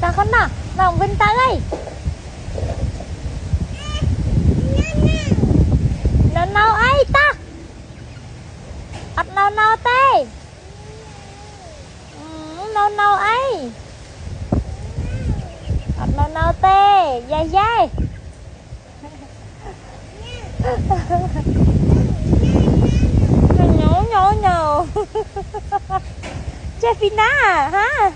ta con nè vòng vinh tới đi nó nâu ấy ta ắt nâu nâu tê nâu nâu ấy ắt nâu nâu tê dây dây nhổ nhổ nhổ Jeffina hả